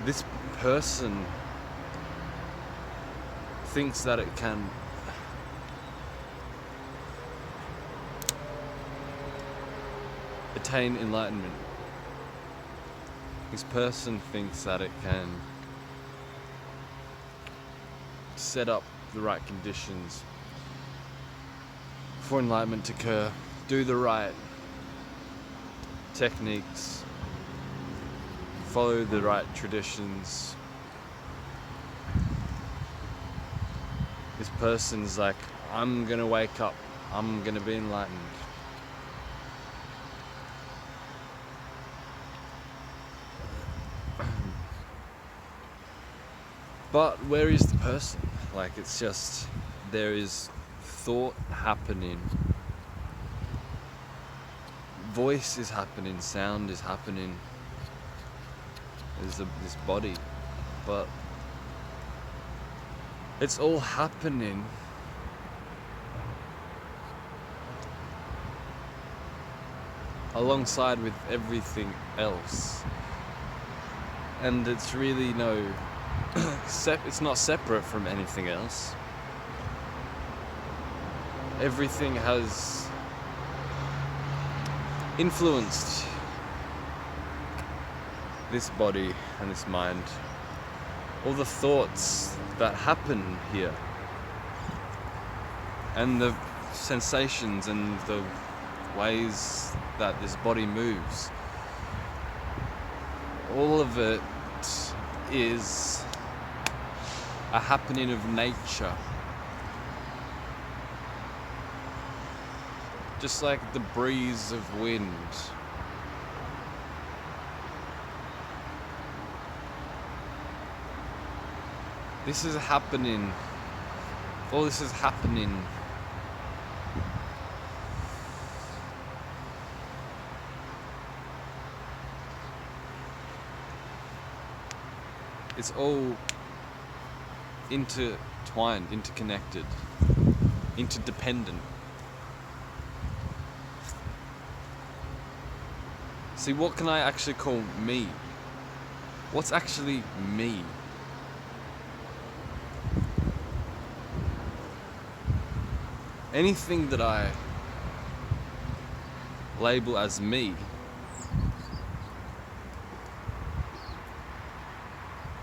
this person thinks that it can attain enlightenment. This person thinks that it can set up the right conditions for enlightenment to occur, do the right techniques, follow the right traditions. This person's like, I'm gonna wake up, I'm gonna be enlightened. But where is the person? Like, it's just, there is thought happening, voice is happening, sound is happening. There's this body, but it's all happening alongside with everything else, and it's really it's not separate from anything else. Everything has influenced this body and this mind. All the thoughts that happen here, and the sensations and the ways that this body moves, all of it is a happening of nature. Just like the breeze of wind. This is happening. All this is happening. It's all intertwined, interconnected, interdependent. See, what can I actually call me? What's actually me? Anything that I label as me,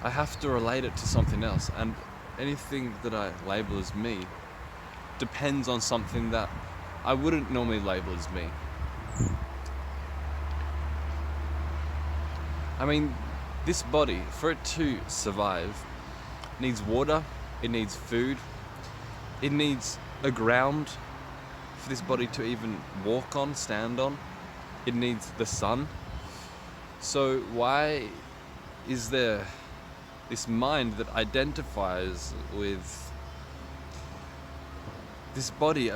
I have to relate it to something else, and anything that I label as me depends on something that I wouldn't normally label as me. I mean, this body, for it to survive, needs water, it needs food, it needs a ground for this body to even walk on, stand on. It needs the sun. So why is there this mind that identifies with this body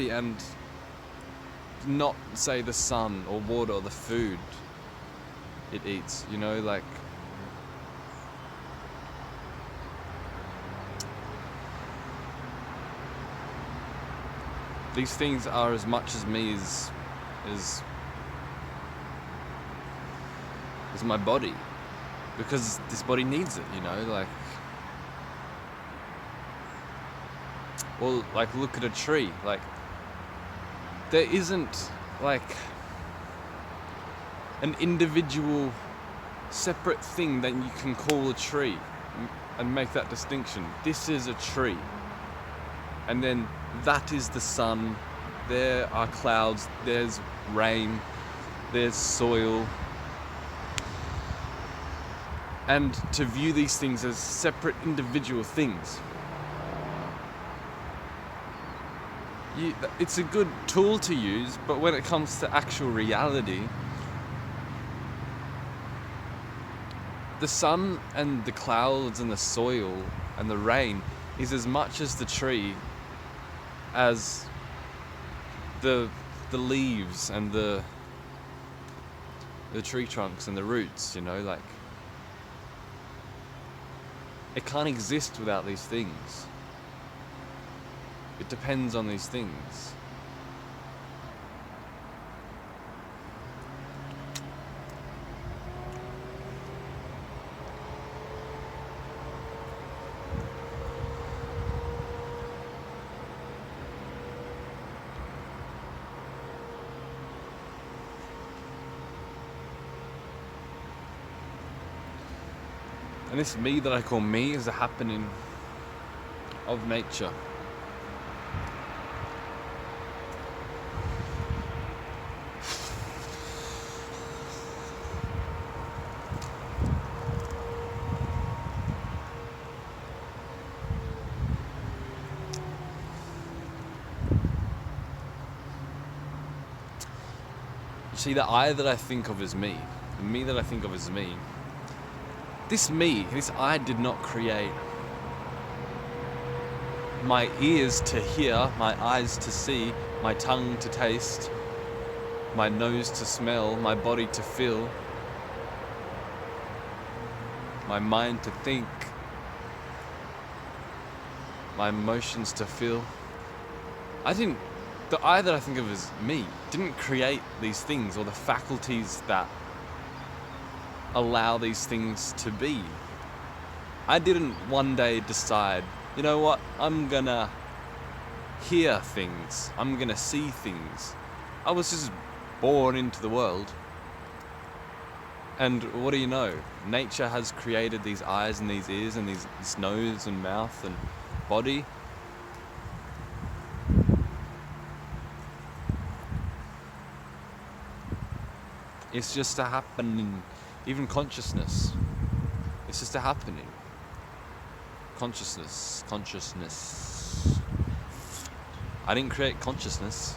and not say the sun or water or the food it eats, like these things are as much as me as my body, because this body needs it, well, like, look at a tree. Like, there isn't like an individual separate thing that you can call a tree and make that distinction. This is a tree, and then that is the sun. There are clouds, there's rain, there's soil. And to view these things as separate individual things, it's a good tool to use, but when it comes to actual reality, the sun and the clouds and the soil and the rain is as much as the tree as the leaves and the tree trunks and the roots, like, it can't exist without these things. It depends on these things. And this me that I call me is a happening of nature. You see, the I that I think of as me, the me that I think of as me, this I did not create my ears to hear, my eyes to see, my tongue to taste, my nose to smell, my body to feel, my mind to think, my emotions to feel. The I that I think of as me didn't create these things or the faculties that allow these things to be. I didn't one day decide, you know what, I'm gonna hear things, I'm gonna see things. I was just born into the world. And what do you know? Nature has created these eyes and these ears and this nose and mouth and body. It's just a happening. Even consciousness. It's just a happening. Consciousness. I didn't create consciousness.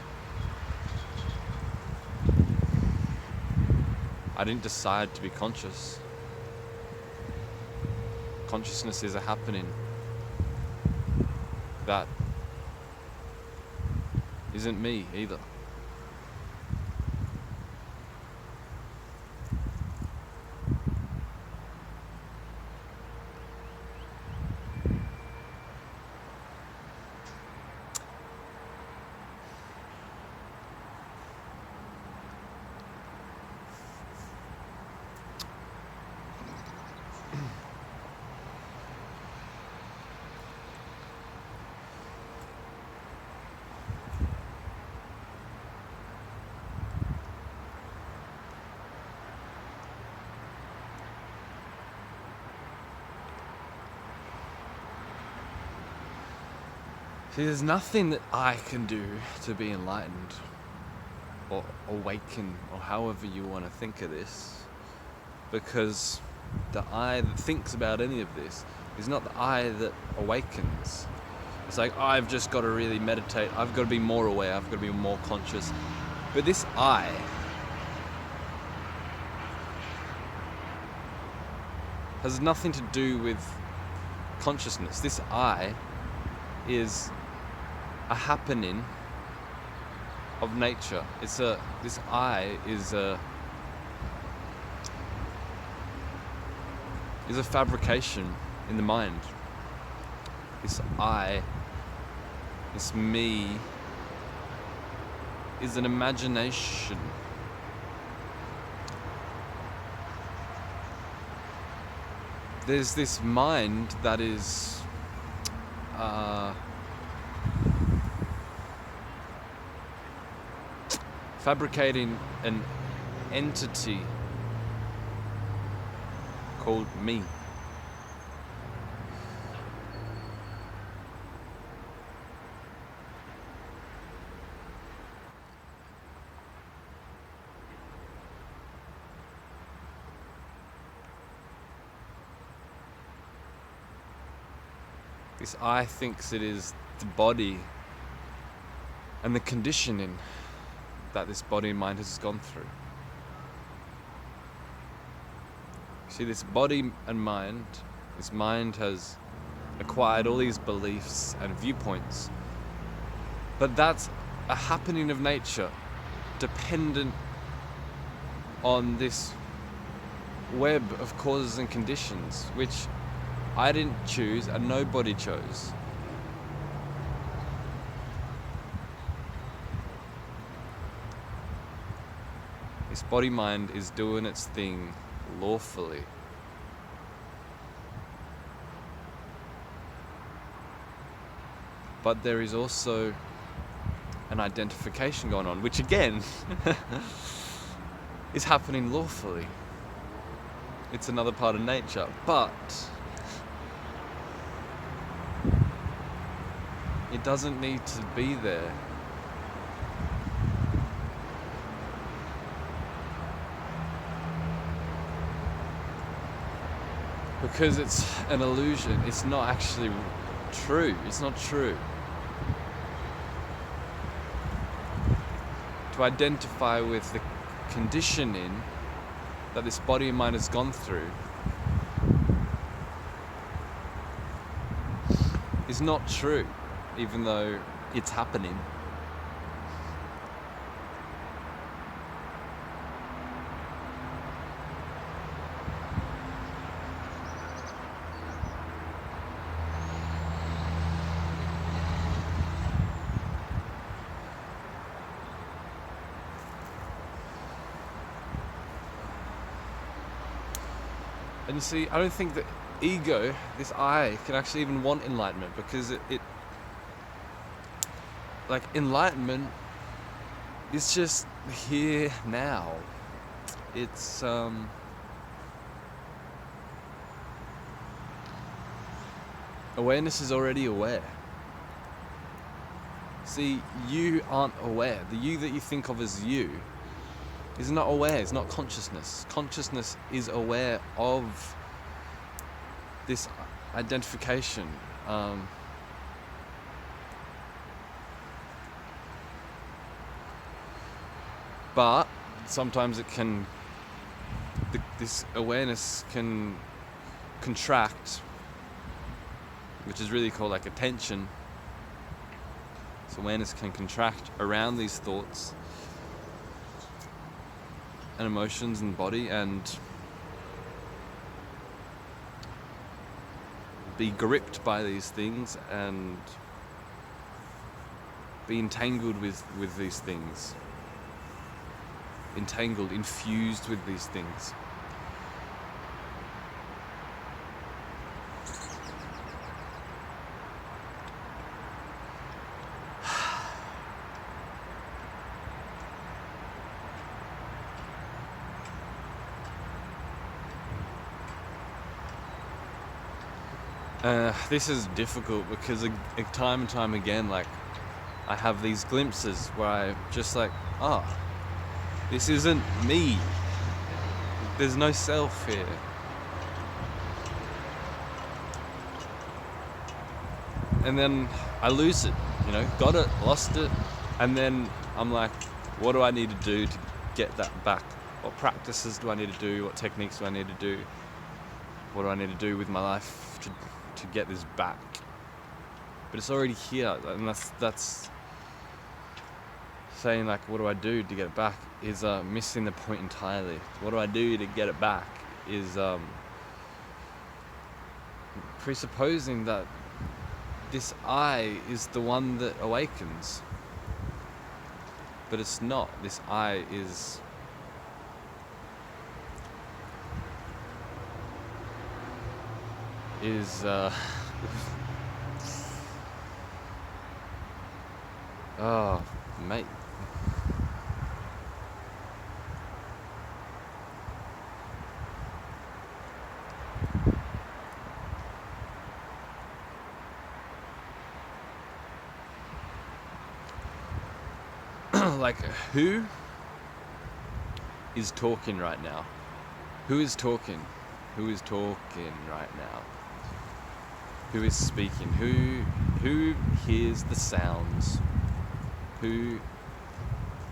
I didn't decide to be conscious. Consciousness is a happening that isn't me either. See, there's nothing that I can do to be enlightened or awaken, or however you want to think of this, because the I that thinks about any of this is not the I that awakens. It's like, I've just got to really meditate, I've got to be more aware, I've got to be more conscious. But this I has nothing to do with consciousness. This I is a happening of nature. This I is a fabrication in the mind. This I, this me, is an imagination. There's this mind that is fabricating an entity called me. This I thinks it is the body and the conditioning that this body and mind has gone through. See, this body and mind, this mind has acquired all these beliefs and viewpoints, but that's a happening of nature, dependent on this web of causes and conditions, which I didn't choose and nobody chose. This body-mind is doing its thing lawfully. But there is also an identification going on, which again is happening lawfully. it's another part of nature, but it doesn't need to be there. Because it's an illusion. It's not actually true. It's not true. To identify with the conditioning that this body and mind has gone through is not true, even though it's happening. And you see, I don't think that ego, this I, can actually even want enlightenment, because it like, enlightenment is just here now. It's awareness is already aware. See, you aren't aware. The you that you think of as you is not aware. It's not consciousness. Consciousness is aware of this identification. But sometimes it can, this awareness can contract, which is really called like attention. So awareness can contract around these thoughts and emotions and body, and be gripped by these things and be entangled with these things. Entangled, infused with these things. This is difficult because time and time again, like, I have these glimpses where I just like, this isn't me. There's no self here. And then I lose it, got it, lost it, and then I'm like, what do I need to do to get that back? What practices do I need to do? What techniques do I need to do? What do I need to do with my life to get this back? But it's already here, and that's saying like, what do I do to get it back, is missing the point entirely. What do I do to get it back is presupposing that this I is the one that awakens. But it's not. This I is oh, mate. Like, who is talking right now? Who is talking? Who is talking right now? Who is speaking? Who hears the sounds? Who,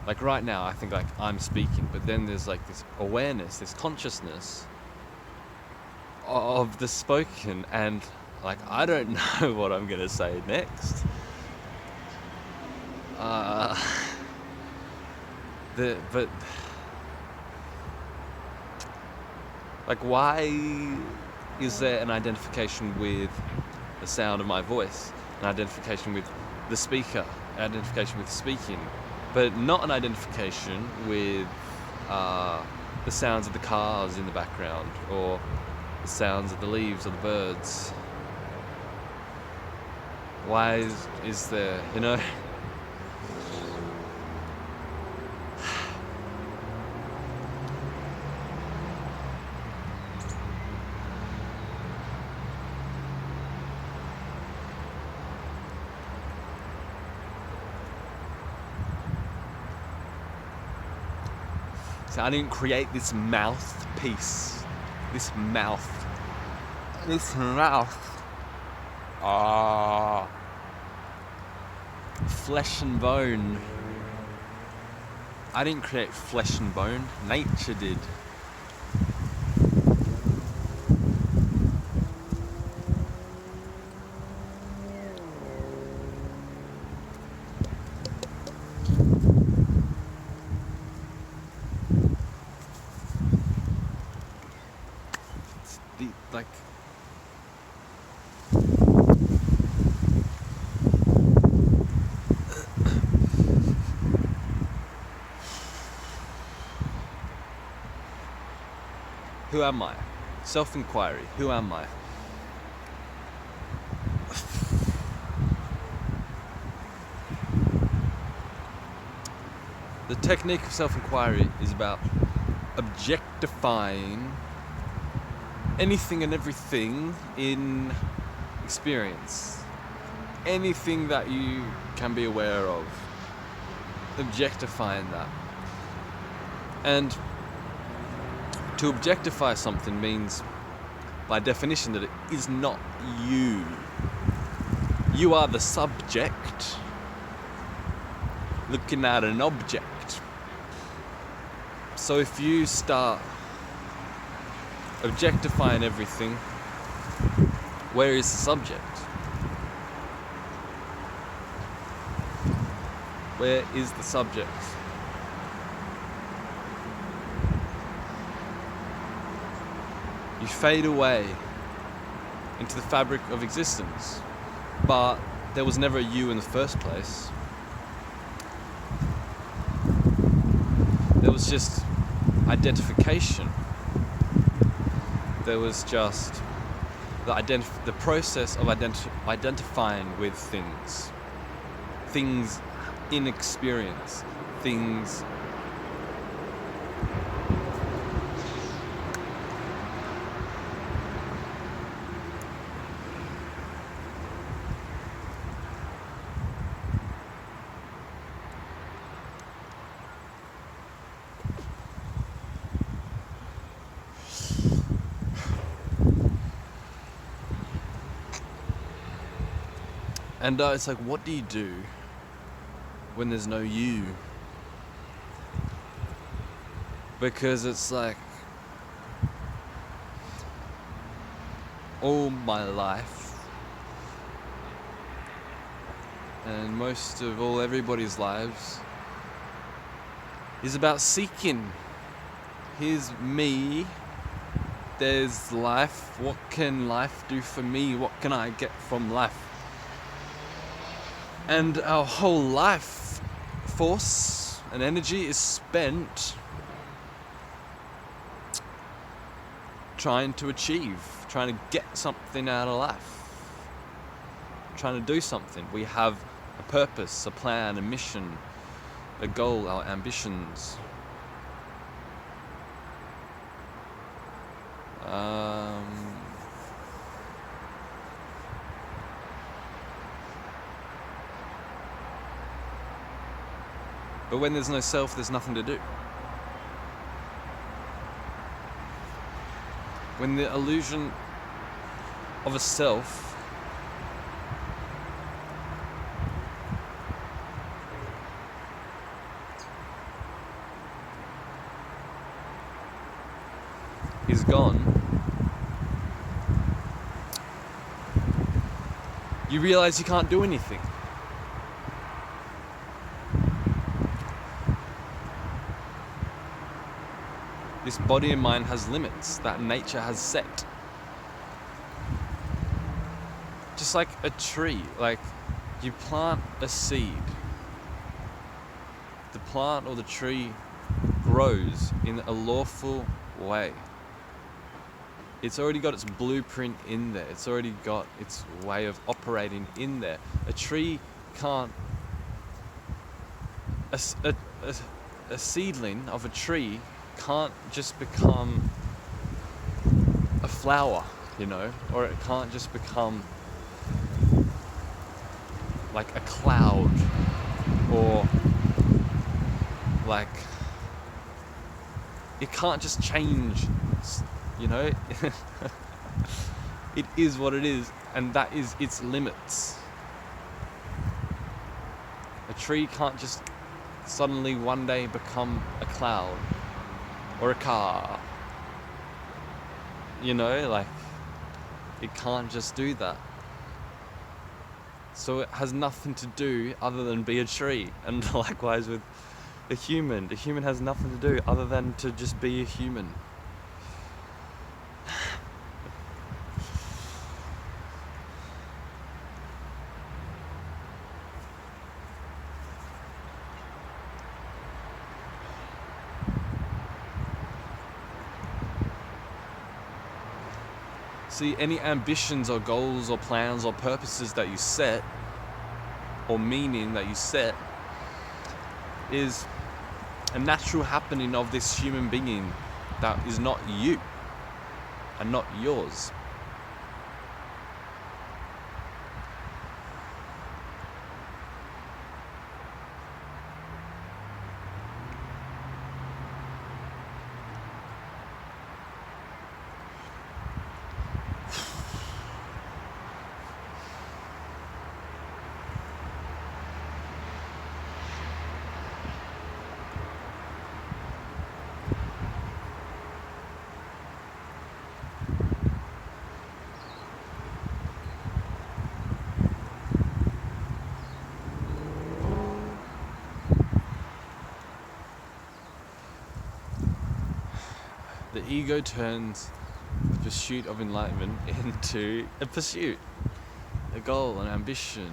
like right now, I think like I'm speaking, but then there's like this awareness, this consciousness of the spoken, and like, I don't know what I'm gonna say next. But like, why is there an identification with the sound of my voice, an identification with the speaker, an identification with speaking, but not an identification with the sounds of the cars in the background, or the sounds of the leaves or the birds? Why is there, So I didn't create this mouthpiece. This mouth. Flesh and bone. I didn't create flesh and bone. Nature did. Like, who am I? Self-inquiry. Who am I? The technique of self-inquiry is about objectifying anything and everything in experience. Anything that you can be aware of. Objectifying that. And to objectify something means, by definition, that it is not you. You are the subject looking at an object. So if you start objectifying everything, where is the subject? Where is the subject? You fade away into the fabric of existence, but there was never a you in the first place. There was just identification. There was just the process of identifying with things in experience, things. And it's like, what do you do when there's no you? Because it's like, all my life, and most of all everybody's lives, is about seeking. Here's me, there's life. What can life do for me? What can I get from life? And our whole life force and energy is spent trying to achieve, trying to get something out of life, trying to do something. We have a purpose, a plan, a mission, a goal, our ambitions. But when there's no self, there's nothing to do. When the illusion of a self is gone, you realize you can't do anything. This body and mind has limits that nature has set. Just like a tree, like you plant a seed. The plant or the tree grows in a lawful way. It's already got its blueprint in there. It's already got its way of operating in there. A tree can't... A seedling of a tree can't just become a flower, you know, or it can't just become like a cloud, or like You can't just change, you know? It is what it is, and that is its limits. A tree can't just suddenly one day become a cloud or a car. You know, like, it can't just do that. So it has nothing to do other than be a tree. And likewise with a human. The human has nothing to do other than to just be a human. See, any ambitions or goals or plans or purposes that you set, or meaning that you set, is a natural happening of this human being that is not you and not yours. The ego turns the pursuit of enlightenment into a pursuit, a goal, an ambition.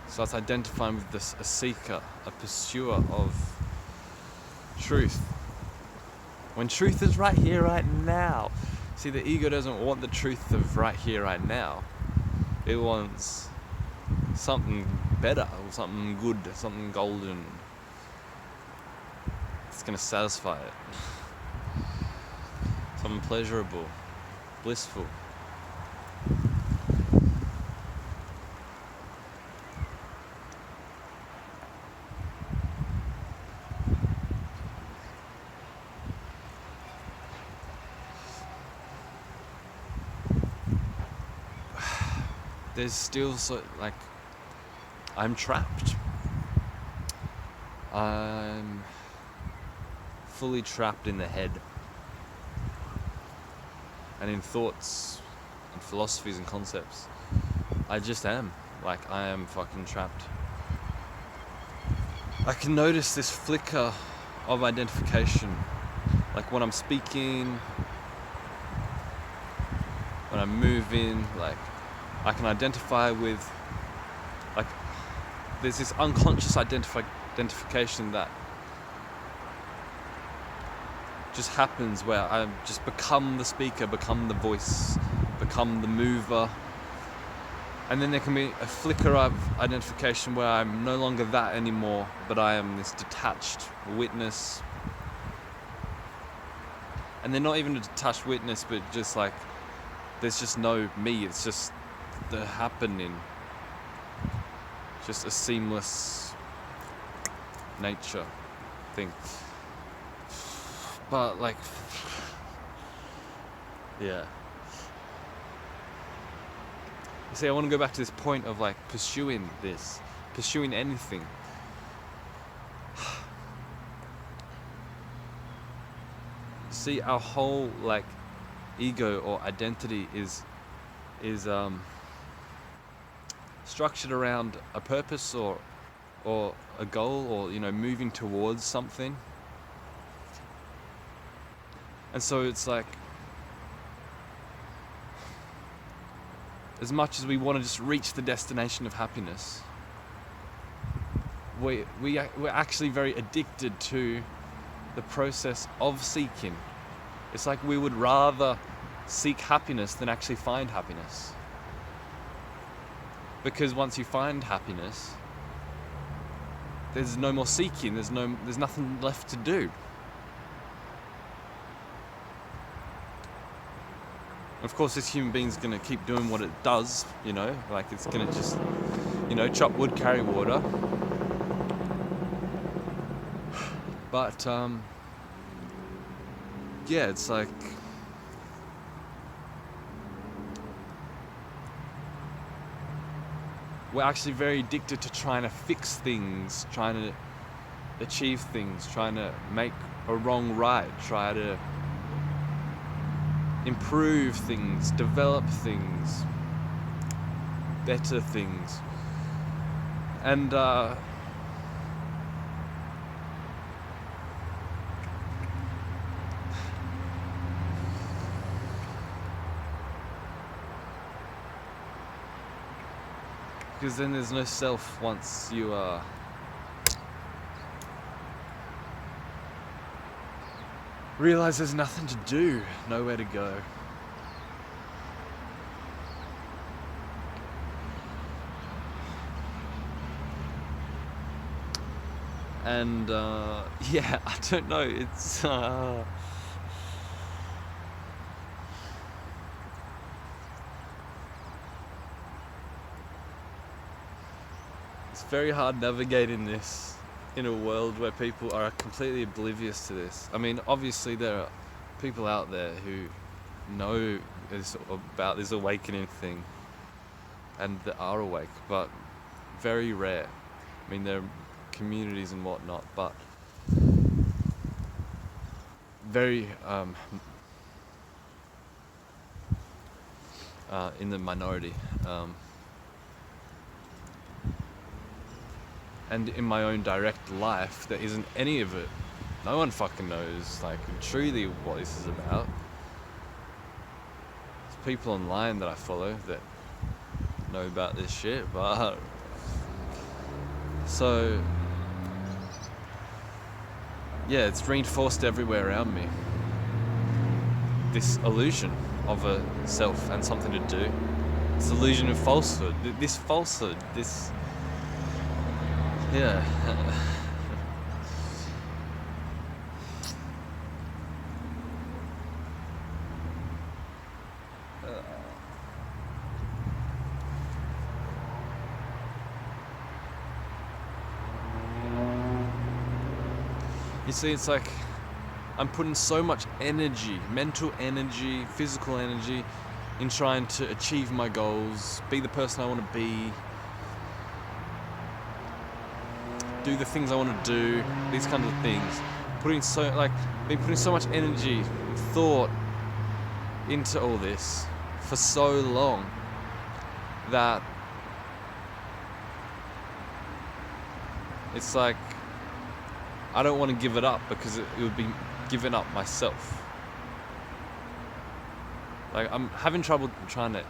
So it's identifying with this, a seeker, a pursuer of truth. When truth is right here, right now. See, the ego doesn't want the truth of right here, right now. It wants something better, or something good, something golden. It's going to satisfy it. Something pleasurable, blissful. There's still I'm trapped. I'm fully trapped in the head and in thoughts and philosophies and concepts. I just am. I am fucking trapped. I can notice this flicker of identification. When I'm speaking, when I'm moving, I can identify with, there's this unconscious identification that just happens where I just become the speaker, become the voice, become the mover. And then there can be a flicker of identification where I'm no longer that anymore, but I am this detached witness. And they're not even a detached witness, but just there's just no me, it's just the happening. Just a seamless nature thing. But yeah. You see, I want to go back to this point of pursuing anything. See, our whole ego or identity is structured around a purpose or a goal, or moving towards something. And so it's as much as we want to just reach the destination of happiness, we're actually very addicted to the process of seeking. It's we would rather seek happiness than actually find happiness. Because once you find happiness, there's no more seeking, there's nothing left to do. Of course, this human being's gonna keep doing what it does, it's gonna just chop wood, carry water. But, yeah, it's like, we're actually very addicted to trying to fix things, trying to achieve things, trying to make a wrong right, try to improve things, develop things, better things. And because then there's no self once you realize there's nothing to do, nowhere to go. And yeah, I don't know, it's it's very hard navigating this in a world where people are completely oblivious to this. I mean, obviously there are people out there who know about this awakening thing and that are awake, but very rare. I mean, there are communities and whatnot, but very in the minority. And in my own direct life, there isn't any of it. No one fucking knows, like, truly what this is about. There's people online that I follow that know about this shit, but... So... yeah, it's reinforced everywhere around me. This illusion of a self and something to do. This illusion of falsehood. This falsehood, this... yeah. You see, it's like I'm putting so much energy, mental energy, physical energy, in trying to achieve my goals, be the person I want to be, do the things I want to do, these kinds of things. Been putting so much energy and thought into all this for so long that it's like I don't want to give it up, because it would be giving up myself. Like, I'm having trouble trying to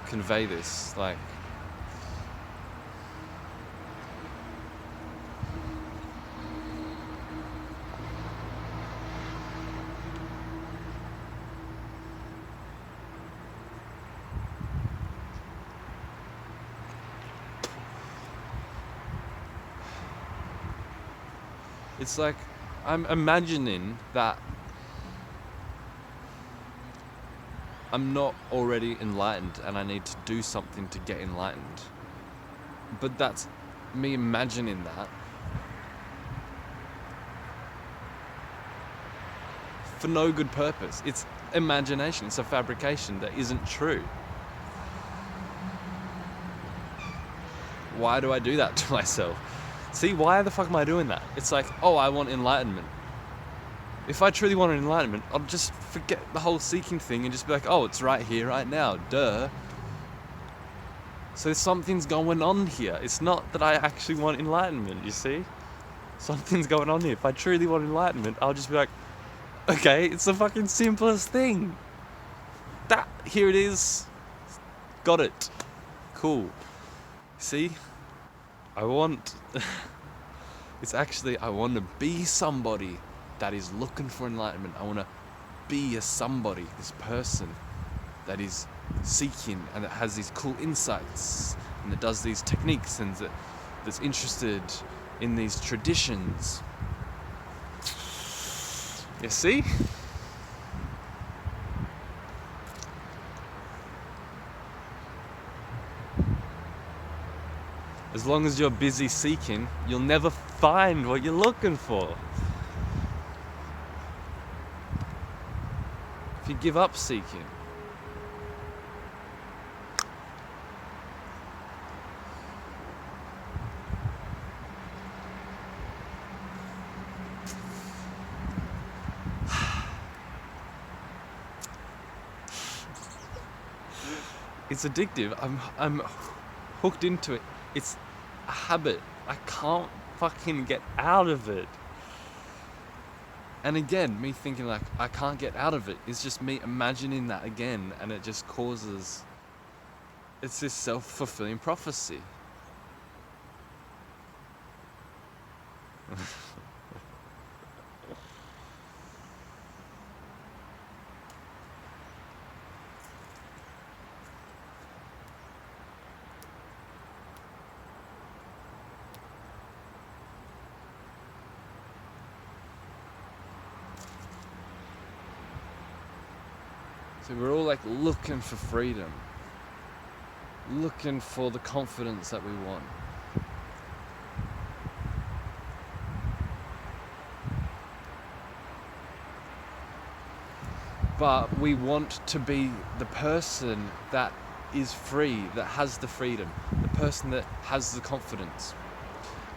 convey this, like... It's like I'm imagining that I'm not already enlightened and I need to do something to get enlightened. But that's me imagining that for no good purpose. It's imagination, it's a fabrication that isn't true. Why do I do that to myself? See, why the fuck am I doing that? It's like, oh, I want enlightenment. If I truly wanted enlightenment, I'll just forget the whole seeking thing and just be like, oh, it's right here, right now, duh. So something's going on here. It's not that I actually want enlightenment, you see? Something's going on here. If I truly want enlightenment, I'll just be like, okay, it's the fucking simplest thing. Here it is. Got it. Cool. See? I want to be somebody that is looking for enlightenment. I want to be a somebody, this person that is seeking and that has these cool insights and that does these techniques and that's interested in these traditions. You see? as long as you're busy seeking, you'll never find what you're looking for. If you give up seeking, it's addictive. I'm hooked into it. It's a habit. I can't fucking get out of it. And again, me thinking like I can't get out of it is just me imagining that again, and it just causes, it's this self-fulfilling prophecy. So we're all like looking for freedom, looking for the confidence that we want. But we want to be the person that is free, that has the freedom, the person that has the confidence.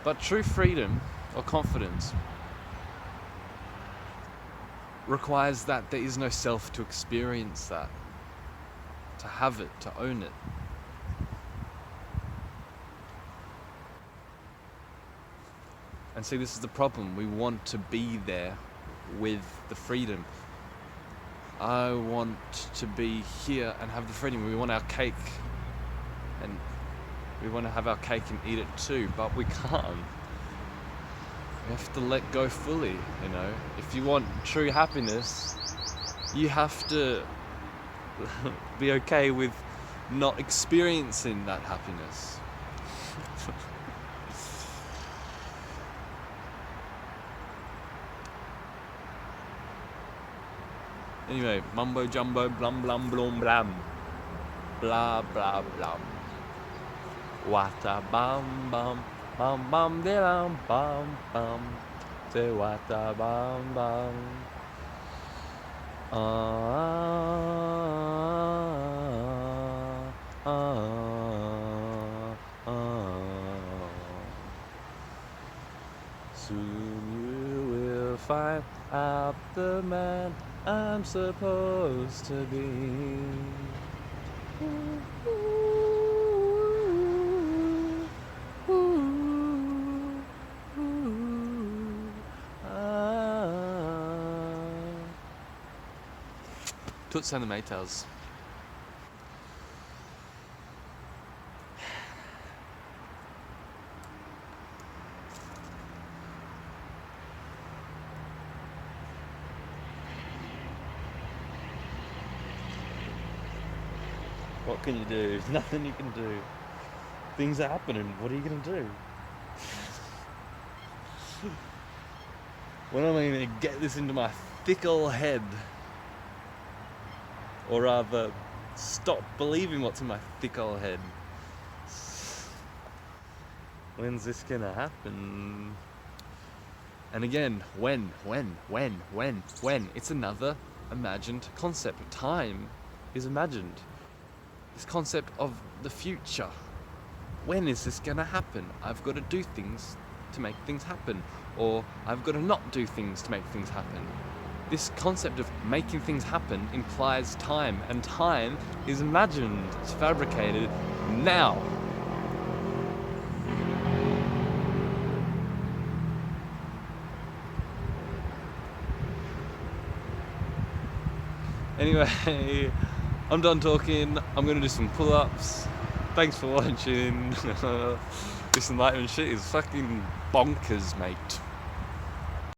But true freedom or confidence requires that there is no self to experience that, to have it, to own it. And see, this is the problem. We want to be there with the freedom. I want to be here and have the freedom. We want our cake, and we want to have our cake and eat it too, but we can't. We have to let go fully, you know. If you want true happiness, you have to be okay with not experiencing that happiness. Anyway, mumbo jumbo, blum blum blum blam, blah blah blah. Wata bam bam. Bam bam de lam bam bam, say wata bam bam. Soon you will find out the man I'm supposed to be. Toots and the Maytals. What can you do? There's nothing you can do. Things are happening. What are you going to do? When am I going to get this into my thick old head? Or rather, stop believing what's in my thick old head. When's this gonna happen? And again, when? It's another imagined concept. Time is imagined. This concept of the future. When is this gonna happen? I've got to do things to make things happen. Or I've got to not do things to make things happen. This concept of making things happen implies time, and time is imagined, it's fabricated now. Anyway, I'm done talking. I'm gonna do some pull-ups. Thanks for watching. This Enlightenment shit is fucking bonkers, mate.